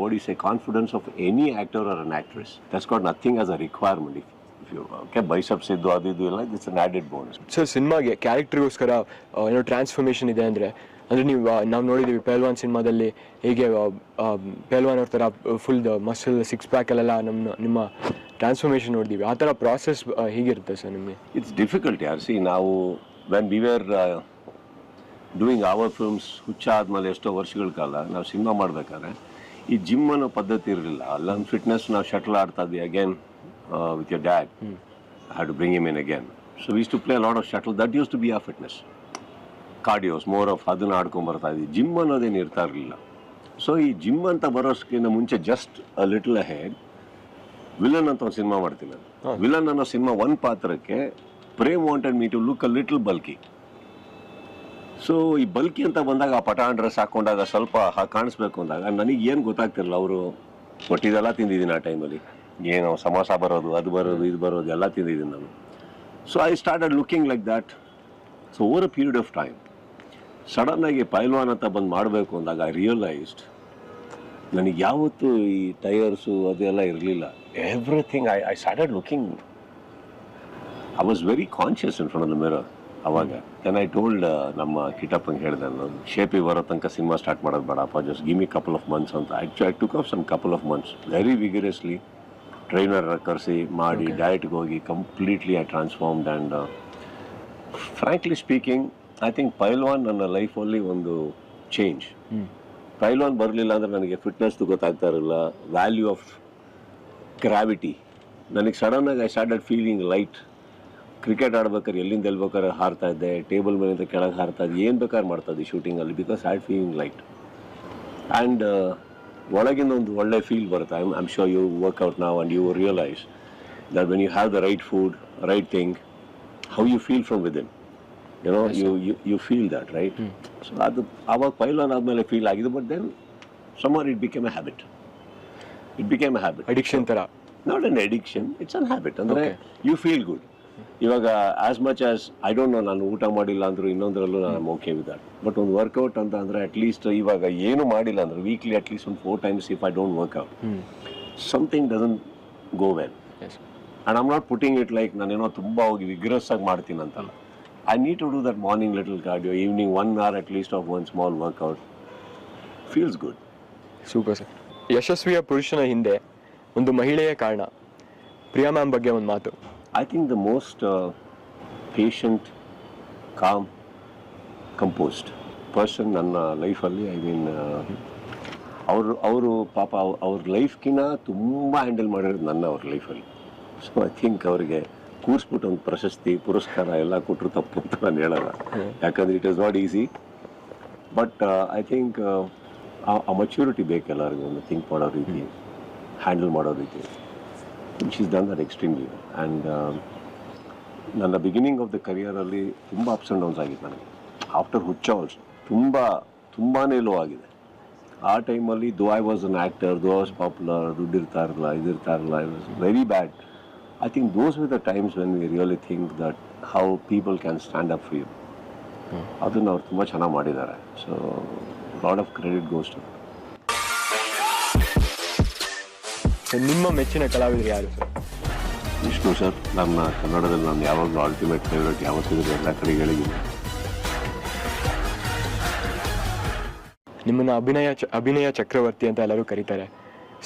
what you say confidence of any actor or an actress. That's got nothing as a requirement. If you okay biceps ಇದ್ದು ಅದು ಇದು ಇಲ್ಲ, it's an added bonus. Sir ಸಿನಿಮಾಗೆ ಕ್ಯಾರೆಕ್ಟರ್ಗೋಸ್ಕರ ಏನೋ transformation ಇದೆ ಅಂದರೆ ನೀವು ನಾವು ನೋಡಿದ್ದೀವಿ ಪೈಲ್ವಾನ್ ಸಿನಿಮಾದಲ್ಲಿ ಹೇಗೆ ಪೈಲ್ವಾನ್ ಅವ್ರ ಥರ ಫುಲ್ ಮಸಲ್ 6-pack ನಿಮ್ಮ ಟ್ರಾನ್ಸ್ಫಾರ್ಮೇಷನ್ ನೋಡಿದ್ದೀವಿ. ಆ ಥರ ಪ್ರಾಸೆಸ್ ಹೀಗಿರುತ್ತೆ ಸರ್ ನಿಮಗೆ? ಇಟ್ಸ್ ಡಿಫಿಕಲ್ಟ್ ಯಾರು. ಸಿ ನಾವು when we were doing our films Huchcha ಆದಮೇಲೆ ಎಷ್ಟೋ ವರ್ಷಗಳ ಕಾಲ ನಾವು ಸಿನಿಮಾ ಮಾಡಬೇಕಾದ್ರೆ ಈ ಜಿಮ್ ಅನ್ನೋ ಪದ್ಧತಿ ಇರಲಿಲ್ಲ. ಅಲ್ಲೊಂದು ಫಿಟ್ನೆಸ್ ನಾವು ಶಟಲ್ ಆಡ್ತಾ ಇದ್ವಿ again with your dad. I had to bring him in again. So we use to play lot of shuttle. That use to be a fitness. Cardios more of ಅದನ್ನು ಆಡ್ಕೊಂಬರ್ತಾ ಇದ್ವಿ. ಜಿಮ್ ಅನ್ನೋದೇನು ಇರ್ತಾ ಇರಲಿಲ್ಲ. So ಈ gym ಅಂತ ಬರೋಸ್ಕಿಂತ ಮುಂಚೆ just a little ahead villain ಅಂತ ಒಂದು ಸಿನಿಮಾ ಮಾಡ್ತೀನಿ ನಾನು. ವಿಲನ್ ಅನ್ನೋ ಸಿನಿಮಾ ಒಂದು ಪಾತ್ರಕ್ಕೆ Prem wanted me to look a little bulky. So ಈ ಬಲ್ಕಿ ಅಂತ ಬಂದಾಗ ಆ ಪಟಾನ್ ಡ್ರೆಸ್ ಹಾಕೊಂಡಾಗ ಸ್ವಲ್ಪ ಕಾಣಿಸ್ಬೇಕು ಅಂದಾಗ ನನಗೆ ಏನು ಗೊತ್ತಾಗ್ತಿರಲ್ಲ. ಅವರು ಒಟ್ಟಿದೆಲ್ಲ ತಿಂದಿದ್ದೀನಿ ಆ ಟೈಮಲ್ಲಿ. ಏನೋ ಸಮೋಸ ಬರೋದು, ಅದು ಬರೋದು, ಇದು ಬರೋದು ಎಲ್ಲ ತಿಂದಿದ್ದೀನಿ ನಾನು. So I started looking like that. So over a period of time ಸಡನ್ನಾಗಿ ಪೈಲ್ವಾನ್ ಅಂತ ಬಂದು ಮಾಡಬೇಕು ಅಂದಾಗ ಐ ರಿಯಲೈಸ್ಡ್ ನನಗೆ ಯಾವತ್ತೂ ಈ ಟೈರ್ಸು ಅದೆಲ್ಲ ಇರಲಿಲ್ಲ. Everything I started looking. I was very conscious in front of the mirror ಅವಾಗ. ದೆನ್ ಐ ಟೋಲ್ಡ್ ನಮ್ಮ ಕಿಟಪ್ಪಂಗೆ ಹೇಳಿದೆ, ನಾನು ಶೇಪಿಗೆ ಬರೋ ತನಕ ಸಿನಿಮಾ ಸ್ಟಾರ್ಟ್ ಮಾಡೋದು ಬೇಡಪ್ಪ, just give me couple of months ಅಂತ. I took off some couple of months very vigorously. Trainer ಕರೆಸಿ ಮಾಡಿ ಡಯಟ್ಗೆ ಹೋಗಿ completely I transformed. And frankly speaking I think Pailwaan ನನ್ನ ಲೈಫಲ್ಲಿ ಒಂದು ಚೇಂಜ್. ಪೈಲ್ವಾನ್ ಬರಲಿಲ್ಲ ಅಂದರೆ ನನಗೆ ಫಿಟ್ನೆಸ್ದು ಗೊತ್ತಾಗ್ತಾ ಇರಲಿಲ್ಲ, ವ್ಯಾಲ್ಯೂ ಆಫ್ ಗ್ರಾವಿಟಿ. ನನಗೆ ಸಡನ್ನಾಗಿ I started feeling light. Cricket ಆಡ್ಬೇಕಾದ್ರೆ ಎಲ್ಲಿಂದ ಬೇಕಾದ್ರೆ ಹಾರ್ತಾ ಇದ್ದೆ, ಟೇಬಲ್ ಮೇಲಿಂದ ಕೆಳಗೆ ಹಾರ್ತಾ ಇದ್ದೆ, ಏನು ಬೇಕಾದ್ರೆ ಮಾಡ್ತಾ ಇದ್ದೆ ಶೂಟಿಂಗಲ್ಲಿ, because I feeling light. And ಒಳಗಿಂದ ಒಂದು ಒಳ್ಳೆ ಫೀಲ್ ಬರುತ್ತೆ. I am sure you work out now and you realise that when you have the right food, right thing, how you feel from within, you know you feel that, right? So ಅದು ಆವಾಗ ಪೈಲ್ವಾನ್ ಆದಮೇಲೆ feel ಆಗಿದೆ. But then somewhere it became a habit. Addiction ಥರ. Not an addiction, it's an habit. ಅಂದರೆ you feel good. ಇವಾಗ as much as I don't no, ನಾನು ಊಟ ಮಾಡಿಲ್ಲ ಅಂದರೂ ಇನ್ನೊಂದರಲ್ಲೂ ನಾನು ಓಕೆ ವಿತ್ ದಟ್. ಬಟ್ ಒಂದು ವರ್ಕೌಟ್ ಅಂತ ಅಂದರೆ ಅಟ್ಲೀಸ್ಟ್ ಇವಾಗ ಏನು ಮಾಡಿಲ್ಲ ಅಂದರೆ ವೀಕ್ಲಿ ಅಟ್ಲೀಸ್ಟ್ ಒಂದು 4 times if I don't work out, something doesn't go well. And I'm not putting it like ನಾನೇನೋ ತುಂಬ ಹೋಗಿ ವಿಗ್ರಸ್ ಆಗಿ ಮಾಡ್ತೀನಿ ಅಂತಲ್ಲ. I need to do that morning little cardio, evening 1 hour at least of one small workout. Feels good. Super sir. ಯಶಸ್ವಿಯ ಪುರುಷನ ಹಿಂದೆ ಒಂದು ಮಹಿಳೆಯ ಕಾರಣ. ಪ್ರಿಯಾ ಮ್ಯಾಮ್ ಬಗ್ಗೆ ಒಂದು ಮಾತು. I think the most patient, calm, composed person ನನ್ನ ಲೈಫಲ್ಲಿ, ಐ ಮೀನ್ ಅವರು ಪಾಪ ಅವ್ರ ಲೈಫ್ಗಿನ್ನ ತುಂಬ ಹ್ಯಾಂಡಲ್ ಮಾಡಿರೋದು ನನ್ನ ಅವ್ರ ಲೈಫಲ್ಲಿ. ಸೊ ಐ ಥಿಂಕ್ ಅವರಿಗೆ ಕೂರಿಸ್ಬಿಟ್ಟು ಒಂದು ಪ್ರಶಸ್ತಿ ಪುರಸ್ಕಾರ ಎಲ್ಲ ಕೊಟ್ಟರು ತಪ್ಪು ಅಂತ ನಾನು ಹೇಳಲ್ಲ, ಯಾಕಂದರೆ it is not easy. But I think ಆ ಮೆಚ್ಯೂರಿಟಿ ಬೇಕು ಎಲ್ಲರಿಗೂ, ಒಂದು ಥಿಂಕ್ ಮಾಡೋ ರೀತಿ, ಹ್ಯಾಂಡಲ್ ಮಾಡೋ ರೀತಿ. She is done that extremely. And ನನ್ನ ಬಿಗಿನಿಂಗ್ ಆಫ್ ದ ಕರಿಯರಲ್ಲಿ ತುಂಬ ಅಪ್ಸ್ ಆ್ಯಂಡ್ ಡೌನ್ಸ್ ಆಗಿದೆ ನನಗೆ. ಆಫ್ಟರ್ ಹುಚ್ಚ ಆಲ್ಸೋ ತುಂಬಾ ಲೋ ಆಗಿದೆ. ಆ ಟೈಮಲ್ಲಿ though I was an actor, though was popular, ದುಡ್ಡು ಇರ್ತಾ ಇರಲಿಲ್ಲ, ಇದಿರ್ತಾ ಇರಲಿಲ್ಲ, I was very bad. I think those with the times when we really think that how people can stand up for you. ಅದನ್ನು ಅವ್ರು ತುಂಬ ಚೆನ್ನಾಗಿ ಮಾಡಿದ್ದಾರೆ. So lot of credit goes to. ನಿಮ್ಮ ಮೆಚ್ಚಿನ ಕಲಾವಿದರು ಯಾರು ಸರ್? ವಿಷ್ಣು ಸರ್. ನನ್ನ ಕನ್ನಡದಲ್ಲಿ ನಾನು ಯಾವಾಗಲೂ ಅಲ್ಟಿಮೇಟ್ ಫೇವ್ರೇಟ್, ಯಾವತ್ತಿದ್ರು ಎಲ್ಲ ಕಡೆ ಹೇಳಿದ್ದೀನಿ. ನಿಮ್ಮನ್ನು ಅಭಿನಯ ಚಕ್ರವರ್ತಿ ಅಂತ ಎಲ್ಲರೂ ಕರೀತಾರೆ.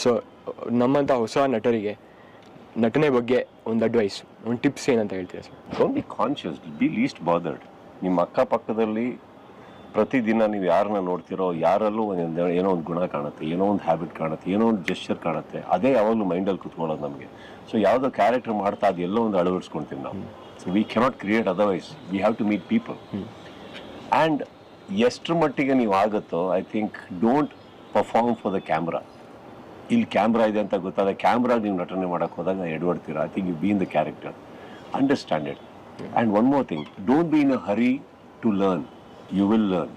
ಸೊ ನಮ್ಮಂಥ ಹೊಸ ನಟರಿಗೆ ನಟನೆ ಬಗ್ಗೆ ಒಂದು ಅಡ್ವೈಸ್, ಒಂದು ಟಿಪ್ಸ್ ಏನಂತ ಹೇಳ್ತೀರಾ sir? Don't be conscious, be least bothered. ನಿಮ್ಮ ಅಕ್ಕಪಕ್ಕದಲ್ಲಿ ಪ್ರತಿದಿನ ನೀವು ಯಾರನ್ನ ನೋಡ್ತಿರೋ ಯಾರಲ್ಲೂ ಏನೋ ಒಂದು ಗುಣ ಕಾಣುತ್ತೆ, ಏನೋ ಒಂದು ಹ್ಯಾಬಿಟ್ ಕಾಣುತ್ತೆ, ಏನೋ ಒಂದು ಜೆಸ್ಚರ್ ಕಾಣುತ್ತೆ. ಅದೇ ಯಾವಾಗಲೂ ಮೈಂಡಲ್ಲಿ ಕುತ್ಕೊಳ್ಳೋದು ನಮಗೆ. ಸೊ ಯಾವುದೋ ಕ್ಯಾರೆಕ್ಟರ್ ಮಾಡ್ತಾ ಅದು ಎಲ್ಲೋ ಒಂದು ಅಳವಡಿಸ್ಕೊಳ್ತೀವಿ ನಾವು. So we cannot create otherwise, we have to meet people. And ಎಷ್ಟರ ಮಟ್ಟಿಗೆ ನೀವು ಆಗುತ್ತೋ I think don't perform for the camera. ಇಲ್ಲಿ ಕ್ಯಾಮ್ರಾ ಇದೆ ಅಂತ ಗೊತ್ತಾದ ಕ್ಯಾಮ್ರಾ ನೀವು ನಟನೆ ಮಾಡೋಕ್ಕೆ ಹೋದಾಗ ಎಡ್ವಡ್ತೀರಾ. I think you be in the character, understand it. And one more thing, don't be in a hurry to learn. You will learn.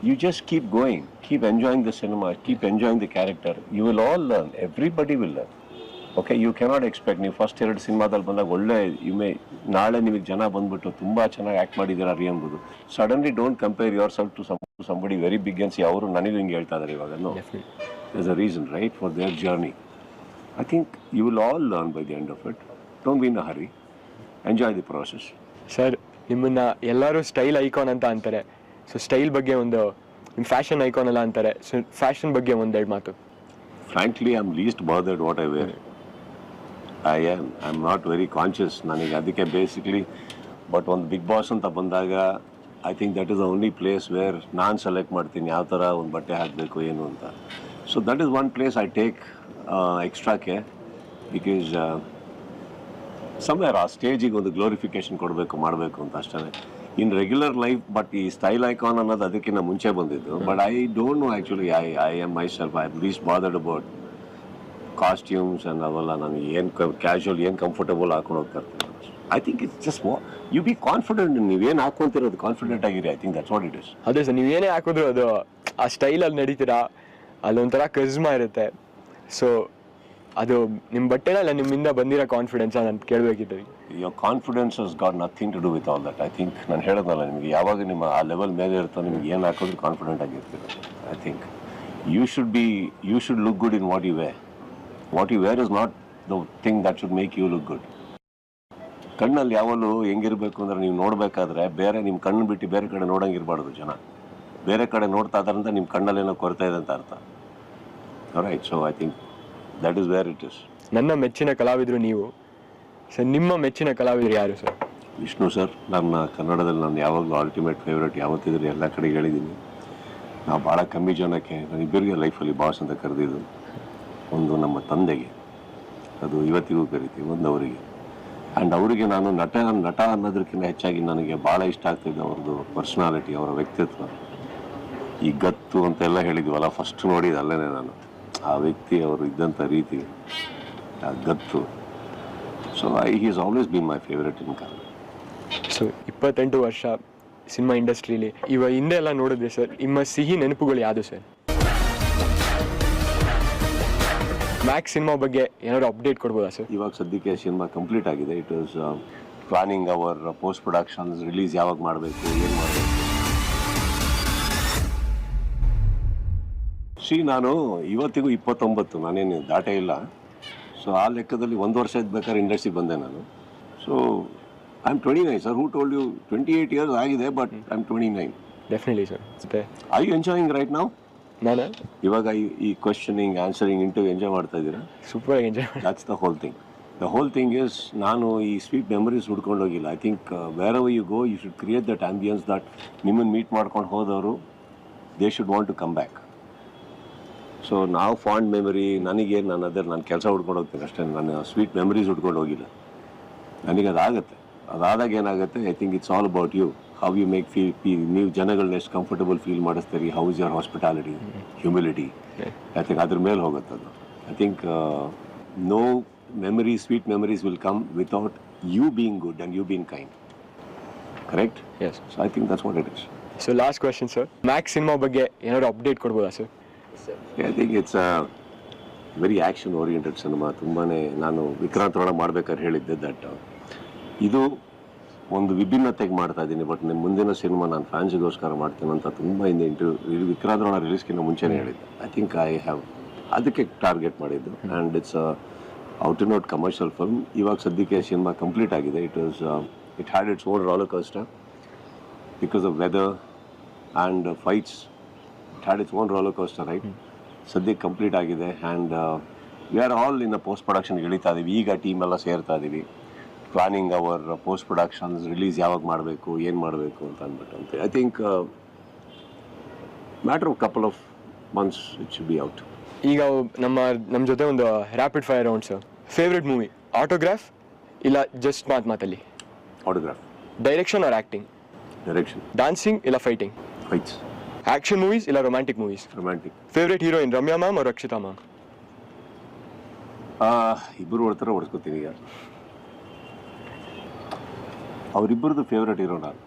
You just keep going, keep enjoying the cinema, keep enjoying the character. You will all learn. Everybody will learn. Okay, you cannot expect ನೀವು first 2 ಸಿನಿಮಾದಲ್ಲಿ ಬಂದಾಗ ಒಳ್ಳೆ ನಾಳೆ ನಿಮಗೆ ಜನ ಬಂದ್ಬಿಟ್ಟು ತುಂಬ ಚೆನ್ನಾಗಿ ಆ್ಯಕ್ಟ್ ಮಾಡಿದ್ದೀರಾ ರೀ ಅಂಬೋದು. Suddenly don't compare yourself to somebody very big ಅನ್ಸಿ ಅವರು ನನಗೂ ಹಿಂಗೆ ಹೇಳ್ತಾ ಇದ್ದಾರೆ ಇವಾಗ. No, there's a reason, right, for their journey. I think you will all learn by the end of it. Don't be in a hurry. Enjoy the process. Sir, ನಿಮ್ಮನ್ನ ಎಲ್ಲರೂ style icon ಅಂತ ಅಂತಾರೆ. ಸೊ ಸ್ಟೈಲ್ ಬಗ್ಗೆ ಒಂದು, ನಿಮ್ಮ fashion icon ಅಲ್ಲ ಅಂತಾರೆ. So fashion ಬಗ್ಗೆ ಒಂದೆರಡು ಮಾತು. Frankly, I'm least bothered what I wear. I'm not very conscious. ನನಗೆ ಅದಕ್ಕೆ ಬೇಸಿಕ್ಲಿ. ಬಟ್ ಒಂದು ಬಿಗ್ ಬಾಸ್ ಅಂತ ಬಂದಾಗ I think that is the only place where ನಾನು ಸೆಲೆಕ್ಟ್ ಮಾಡ್ತೀನಿ ಯಾವ ಥರ ಒಂದು ಬಟ್ಟೆ ಹಾಕಬೇಕು ಏನು ಅಂತ. So that is one place I take extra care, because somewhere ಆ ಸ್ಟೇಜಿಗೆ ಒಂದು ಗ್ಲೋರಿಫಿಕೇಶನ್ ಕೊಡಬೇಕು, ಮಾಡಬೇಕು ಅಂತ ಅಷ್ಟೇ. ಇನ್ ರೆಗ್ಯುಲರ್ ಲೈಫ್ ಬಟ್ ಈ ಸ್ಟೈಲ್ ಐಕಾನ್ ಅನ್ನೋದು ಅದಕ್ಕಿಂತ ಮುಂಚೆ ಬಂದಿದ್ದು. But I don't no actually I am my self I am list bothered about costumes and ಅವೆಲ್ಲ. ನನಗೆ ಏನು ಕ್ಯಾಶುವಲ್ ಏನು ಕಂಫರ್ಟಬಲ್ ಹಾಕೊಂಡು ಹೋಗ್ತಾ ಇರ್ತೀನಿ. I think it's just you be confident. ನೀವೇನು ಹಾಕೊಂತಿರೋದು ಕಾನ್ಫಿಡೆಂಟ್ ಆಗಿರಿ. I think that's what it is. ಅದೇ ಸರ್, ನೀವೇನೇ ಹಾಕಿದ್ರು ಅದು ಆ ಸ್ಟೈಲಲ್ಲಿ ನಡೀತೀರಾ, ಅಲ್ಲೊಂಥರ ಕರಿಸ್ಮಾ ಇರುತ್ತೆ. ಸೊ ಅದು ನಿಮ್ಮ ಬಟ್ಟೆನ ಅಲ್ಲ ನಿಮ್ಮಿಂದ ಬಂದಿರೋ ಕಾನ್ಫಿಡೆನ್ಸ್ ನಾನು ಕೇಳಬೇಕಿತ್ತು. Your confidence has got nothing to do with all that. I think ನಾನು ಹೇಳೋದಲ್ಲ ನಿಮಗೆ, ಯಾವಾಗ ನಿಮ್ಮ ಆ ಲೆವೆಲ್ ಮೇಲೆ ಇರ್ತೋ ನಿಮ್ಗೆ ಏನು ಹಾಕೋದು ಕಾನ್ಫಿಡೆಂಟ್ ಆಗಿರ್ತೀರ. I think you should look good in what you wear. What you wear is not the thing that should make you look good. ಕಣ್ಣಲ್ಲಿ ಯಾವಲ್ಲೂ ಹೆಂಗಿರ್ಬೇಕು ಅಂದ್ರೆ ನೀವು ನೋಡಬೇಕಾದ್ರೆ ಬೇರೆ ನಿಮ್ಮ ಕಣ್ಣು ಬಿಟ್ಟು ಬೇರೆ ಕಡೆ ನೋಡೋಂಗಿರಬಾರ್ದು. ಜನ ಬೇರೆ ಕಡೆ ನೋಡ್ತಾ ಇದ್ದಾರಂತ ನಿಮ್ಮ ಕಣ್ಣಲ್ಲೇನೋ ಕೊರತೆ ಇದೆ ಅಂತ ಅರ್ಥ. Right. So I think that is where it is. ನನ್ನ ಮೆಚ್ಚಿನ ಕಲಾವಿದರು ನೀವು ಸರ್. ನಿಮ್ಮ ಮೆಚ್ಚಿನ ಕಲಾವಿದರು ಯಾರು ಸರ್? ವಿಷ್ಣು ಸರ್. ನನ್ನ ಕನ್ನಡದಲ್ಲಿ ನಾನು ಯಾವಾಗಲೂ ಅಲ್ಟಿಮೇಟ್ ಫೇವ್ರೇಟ್ ಯಾವತ್ತಿದ್ರು ಎಲ್ಲ ಕಡೆ ಹೇಳಿದ್ದೀನಿ. ನಾವು ಭಾಳ ಕಮ್ಮಿ ಜನಕ್ಕೆ ನಾನು ಇಬ್ಬರಿಗೆ ಲೈಫಲ್ಲಿ ಬಾಸ್ ಅಂತ ಕರೆದಿದ್ದು. ಒಂದು ನಮ್ಮ ತಂದೆಗೆ, ಅದು ಇವತ್ತಿಗೂ ಕರಿತೀವಿ, ಒಂದು ಅವರಿಗೆ. ಆ್ಯಂಡ್ ಅವರಿಗೆ ನಾನು ನಟ ಅನ್ನೋದಕ್ಕಿಂತ ಹೆಚ್ಚಾಗಿ ನನಗೆ ಭಾಳ ಇಷ್ಟ ಆಗ್ತಿದ್ದೆ ಅವ್ರದ್ದು ಪರ್ಸ್ನಾಲಿಟಿ, ಅವರ ವ್ಯಕ್ತಿತ್ವ. ಈ ಗತ್ತು ಅಂತೆಲ್ಲ ಹೇಳಿದ್ವಲ್ಲ, ಫಸ್ಟ್ ನೋಡಿದ್ದು ಅಲ್ಲೇ ನಾನು ಆ ವ್ಯಕ್ತಿ ಅವರು ಇದ್ದಂಥ ರೀತಿ, ಆ ಗತ್ತು. So he is always been my favourite in Kannada. So 28 ವರ್ಷ ಸಿನಿಮಾ ಇಂಡಸ್ಟ್ರೀಲಿ ಹಿಂದೆ ಎಲ್ಲ ನೋಡಿದ್ರೆ ಸರ್, ನಿಮ್ಮ ಸಿಹಿ ನೆನಪುಗಳು ಯಾವುದು ಸರ್? ಮ್ಯಾಕ್ಸ್ ಸಿನಿಮಾ ಬಗ್ಗೆ ಏನಾದ್ರು ಅಪ್ಡೇಟ್ ಕೊಡ್ಬೋದಾ ಸರ್? ಇವಾಗ ಸದ್ಯಕ್ಕೆ ಸಿನಿಮಾ ಕಂಪ್ಲೀಟ್ ಆಗಿದೆ. It was planning our post productions, release ಯಾವಾಗ ಮಾಡಬೇಕು, ಏನು ಮಾಡಬೇಕು. ನಾನು ಇವತ್ತಿಗೂ 29, ನಾನೇನು ದಾಟೇ ಇಲ್ಲ. ಸೊ ಆ ಲೆಕ್ಕದಲ್ಲಿ 1 ವರ್ಷ ಇದ್ಬೇಕಾದ್ರೆ ಇಂಡಸ್ಟ್ರಿಗೆ ಬಂದೆ ನಾನು. So I am 29 sir. Who told you 28 years ಆಗಿದೆ, but I am 29. Definitely sir. Are you enjoying right now? ನಾನು ಇವಾಗ ಈ ಕ್ವೆಶ್ಚನಿಂಗ್, ಆನ್ಸರಿಂಗ್, ಇಂಟರ್ವ್ಯೂ ಎಂಜಾಯ್ ಮಾಡ್ತಾ ಇದ್ದೀರಾ? Super enjoy. That's the whole thing. The whole thing is, ನಾನು ಈ sweet memories ಹುಡ್ಕೊಂಡು ಹೋಗಿಲ್ಲ. I think wherever you go you should create that ambience that ನಿಮ್ಮನ್ನು ಮೀಟ್ ಮಾಡ್ಕೊಂಡು ಹೋದವರು they should want to come back. So ನಾವು fond memory ನನಗೇನು, ನಾನು ಕೆಲಸ ಹುಡ್ಕೊಂಡು ಹೋಗ್ತೀನಿ ಅಷ್ಟೇ. ನಾನು ಸ್ವೀಟ್ ಮೆಮರೀಸ್ ಹುಡ್ಕೊಂಡು ಹೋಗಿಲ್ಲ. ನನಗೆ ಅದಾಗುತ್ತೆ. ಅದಾದಾಗ ಏನಾಗುತ್ತೆ, I think it's all about you. How you make ನೀವು ಜನಗಳನ್ನ ಎಷ್ಟು ಕಂಫರ್ಟಬಲ್ ಫೀಲ್ ಮಾಡಿಸ್ತೀರಿ, how is your hospitality, humility. I think ಅದ್ರ ಮೇಲೆ ಹೋಗುತ್ತೆ ಅದು. I think no memories, sweet memories will come without you being good and you being kind. Correct? Yes. So I think that's what it is. So last question sir. Max cinema ಬಗ್ಗೆ ಏನಾದ್ರು update ಕೊಡ್ಬೋದಾ sir? I think it's a very action oriented cinema. ತುಂಬಾನೇ ನಾನು ವಿಕ್ರಾಂತ್ ರೋಣ ಮಾಡ್ಬೇಕಾದ್ರೆ ಹೇಳಿದ್ದೆ that ಇದು ಒಂದು ವಿಭಿನ್ನತೆಗೆ ಮಾಡ್ತಾ ಇದ್ದೀನಿ, ಬಟ್ ನಿಮ್ಮ ಮುಂದಿನ ಸಿನಿಮಾ ನಾನು ಫ್ಯಾನ್ಸಿಗೋಸ್ಕರ ಮಾಡ್ತೇನೆ ಅಂತ ತುಂಬ ಹಿಂದೆ ವಿಕ್ರಾಂತ್ ರೋಣ ರಿಲೀಸ್ಗಿಂತ ಮುಂಚೆನೇ ಹೇಳಿದ್ದೆ. ಐ ಥಿಂಕ್ ಐ ಹ್ಯಾವ್ ಅದಕ್ಕೆ ಟಾರ್ಗೆಟ್ ಮಾಡಿದ್ದು. And it's out and out commercial film. ಇವಾಗ ಸದ್ಯಕ್ಕೆ ಸಿನಿಮಾ ಕಂಪ್ಲೀಟ್ ಆಗಿದೆ. It had its own roller coaster because of weather and fights. It had its own roller coaster, right? ಸದ್ಯಕ್ಕೆ complete ಆಗಿದೆ. And we are all in post ಪ್ರೊಡಕ್ಷನ್ಗೆ ಇಳಿತಾ ಇದ್ದೀವಿ. ಈಗ team ಎಲ್ಲ ಸೇರ್ತಾ ಇದ್ದೀವಿ. Planning our post productions, release ಯಾವಾಗ ಮಾಡಬೇಕು, ಏನು ಮಾಡಬೇಕು ಅಂತ ಅಂದ್ಬಿಟ್ಟು. I think matter of couple of months it should be out. ಈಗ ನಮ್ಮ ಜೊತೆ ಒಂದು rapid fire round sir. Favourite movie autograph ಇಲ್ಲ ಜಸ್ಟ್ ಮಾತಲ್ಲಿ? Autograph. Direction R acting? Direction. Dancing ಇಲ್ಲ ಫೈಟಿಂಗ್? ಫೈಟ್ಸ್. ಆ್ಯಕ್ಷನ್ ಮೂವೀಸ್ ಇಲ್ಲ romantic movies? Romantic. Favourite heroine Ramya ma'am ಅವ್ರ Rakshita ma'am? ಇಬ್ಬರು ಹೊಡ್ತಾರ ಹೊಡ್ಸ್ಕೊತೀನಿ. ಈಗ ಅವರಿಬ್ಬರದು ಫೇವ್ರೆಟ್ ಹೀರೋ ನಾನು.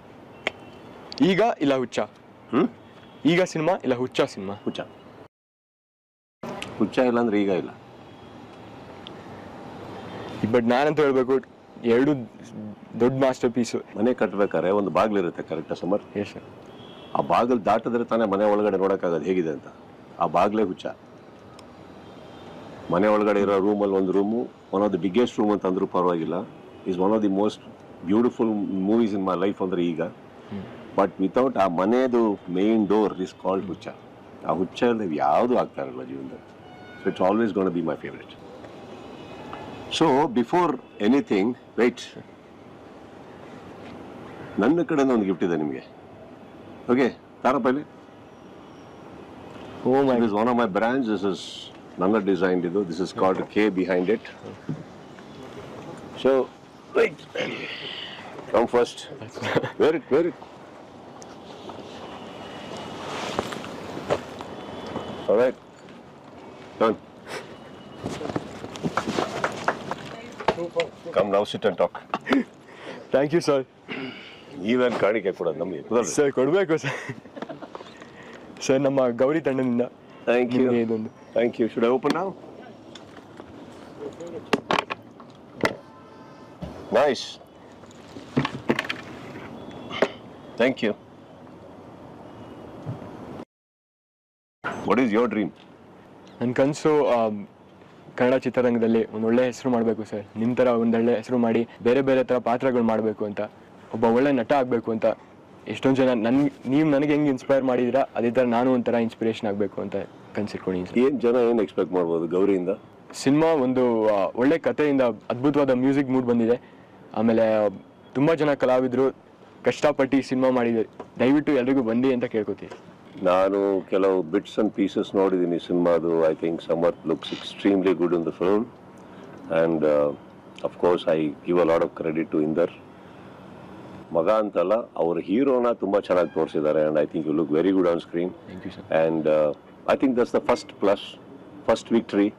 ಈಗ ಇಲ್ಲ ಹುಚ್ಚ? ಈಗ ಸಿನಿಮಾ ಇಲ್ಲ ಹುಚ್ಚ ಸಿನಿಮಾ? ಹುಚ್ಚ. ಹುಚ್ಚ ಇಲ್ಲ ಅಂದ್ರೆ ಈಗ ಇಲ್ಲ. ಬಟ್ ನಾನಂತ ಹೇಳ್ಬೇಕು, ಎರಡು ದೊಡ್ಡ ಮಾಸ್ಟರ್ ಪೀಸು. ಮನೆ ಕಟ್ಟಬೇಕಾದ್ರೆ ಒಂದು ಬಾಗಿಲಿರುತ್ತೆ, ಕರೆಕ್ಟಾ ಸಮರ್? Yes sir. ಆ ಬಾಗಿಲು ದಾಟಿದ್ರೆ ತಾನೇ ಮನೆ ಒಳಗಡೆ ನೋಡೋಕ್ಕಾಗೋದು ಹೇಗಿದೆ ಅಂತ. ಆ ಬಾಗಿಲೇ ಹುಚ್ಚ. ಮನೆ ಒಳಗಡೆ ಇರೋ ರೂಮಲ್ಲಿ ಒಂದು room, one of the biggest room ಅಂತ ಅಂದ್ರೂ ಪರವಾಗಿಲ್ಲ, is one of the most beautiful movies in my life ಅಂದರೆ ಈಗ. ಬಟ್ ವಿತೌಟ್ ಆ ಮನೆಯದು main door is called Huchcha. ಆ ಹುಚ್ಚ ಅಂದರೆ ಯಾವುದೂ ಆಗ್ತಾ ಇರಲ್ಲ ಜೀವನದಲ್ಲಿ. So it's always gonna be my favourite. So before anything wait, ನನ್ನ ಕಡೆಯಿಂದ ಒಂದು ಗಿಫ್ಟ್ ಇದೆ ನಿಮಗೆ. ಓಕೆ ತಾರಪ್ಪ, oh my, this one of my brands. This is ನನ್ನ ಡಿಸೈನ್ ಇದು. This is called K behind it. So wait, come first. Wear it, wear it. All right, done. Come now, sit and talk. Thank you sir. ನೀವೇನು ಕಾಣಿಕೆ ಕೊಡೋದು ನಮಗೆ? Sir ಕೊಡಬೇಕು sir. Sir ನಮ್ಮ ಗೌರಿ ತಂಡದಿಂದ thank you. ಇದೊಂದು. Thank you. Should I open now? Nice. Thank you. What is your dream? ನನ್ನ ಕನಸು ಕನ್ನಡ ಚಿತ್ರರಂಗದಲ್ಲಿ ಒಂದು ಒಳ್ಳೆ ಹೆಸರು ಮಾಡಬೇಕು ಸರ್. ನಿಮ್ಮ ಥರ ಒಂದೊಳ್ಳೆ ಹೆಸರು ಮಾಡಿ ಬೇರೆ ಬೇರೆ ಥರ ಪಾತ್ರಗಳು ಮಾಡಬೇಕು ಅಂತ, ಒಬ್ಬ ಒಳ್ಳೆ ನಟ ಆಗಬೇಕು ಅಂತ. ಎಷ್ಟೊಂದು ಜನ ನೀವು ನನಗೆ ಹೆಂಗೆ ಇನ್ಸ್ಪೈರ್ ಮಾಡಿದ್ದೀರಾ ಅದೇ ಥರ ನಾನು ಒಂಥರ ಇನ್ಸ್ಪಿರೇಷನ್ ಆಗಬೇಕು ಅಂತ ಕನಸಿಟ್ಕೊಂಡಿದ್ದೀನಿ ಸರ್. ಏನು ಜನ ಏನು ಎಕ್ಸ್ಪೆಕ್ಟ್ ಮಾಡ್ಬೋದು ಗೌರಿಯಿಂದ? ಸಿನಿಮಾ ಒಂದು ಒಳ್ಳೆ ಕಥೆಯಿಂದ ಅದ್ಭುತವಾದ ಮ್ಯೂಸಿಕ್ ಮೂಡ್ ಬಂದಿದೆ. ಆಮೇಲೆ ತುಂಬ ಜನ ಕಲಾವಿದರು ಕಷ್ಟಪಟ್ಟು ಸಿನಿಮಾ ಮಾಡಿದ್ದಾರೆ. ದಯವಿಟ್ಟು ಎಲ್ರಿಗೂ ಬಂದಿ ಅಂತ ಕೇಳ್ಕೊತೀನಿ. ನಾನು ಕೆಲವು ಬಿಟ್ಸ್ ಅಂಡ್ ಪೀಸಸ್ ನೋಡಿದ್ದೀನಿ ಸಿನಿಮಾದು. I think Samarth looks extremely good in the film and of course I give a lot of credit to Inder. ಮಗ ಅಂತಲ್ಲ, ಅವ್ರ ಹೀರೋನ ತುಂಬ ಚೆನ್ನಾಗಿ ತೋರಿಸಿದ್ದಾರೆ and I think you look very good on screen. Thank you sir. And I think that's the first victory.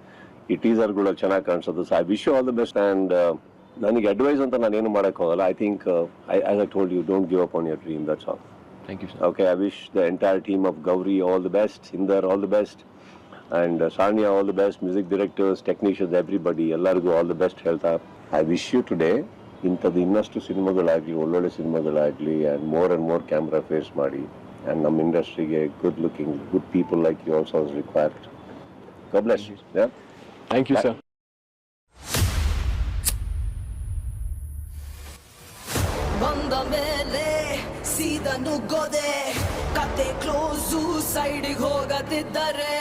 ಈ ಟೀಸರ್ಗಳು ಚೆನ್ನಾಗಿ ಕಾಣಿಸೋದು. So I wish you all the best. And ನನಗೆ ಅಡ್ವೈಸ್ ಅಂತ ನಾನೇನು ಮಾಡೋಕ್ಕಾಗಲ್ಲ. I think as I told you, don't give up on your dream, that's all. Thank you sir. Okay, I wish the entire team of Gauri all the best, Inder all the best, and Sanya all the best, music directors, technicians, everybody, ಎಲ್ಲರಿಗೂ all the best health. I wish you today ಇಂಥದ್ದು ಇನ್ನಷ್ಟು ಸಿನಿಮಾಗಳಾಗಲಿ, ಒಳ್ಳೊಳ್ಳೆ ಸಿನಿಮಾಗಳಾಗಲಿ, and more camera face ಮಾಡಿ, and ನಮ್ಮ ಇಂಡಸ್ಟ್ರಿಗೆ good looking, good people like you also is required. God bless you. Yeah. Thank you sir. ಬಂದ ಮೇಲೆ ಸೀದಾ ನುಗ್ಗೋದೆ, ಕತೆ ಕ್ಲೋಸು ಸೈಡಿಗೆ ಹೋಗದಿದ್ದರೆ,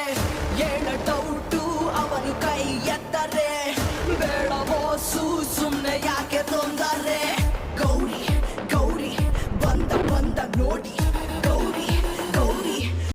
ಏಳ ಡೌಟು ಅವನು ಕೈ ಎತ್ತರೆ, ಬೇಡ ಬೋಸು ಸುಮ್ಮನೆ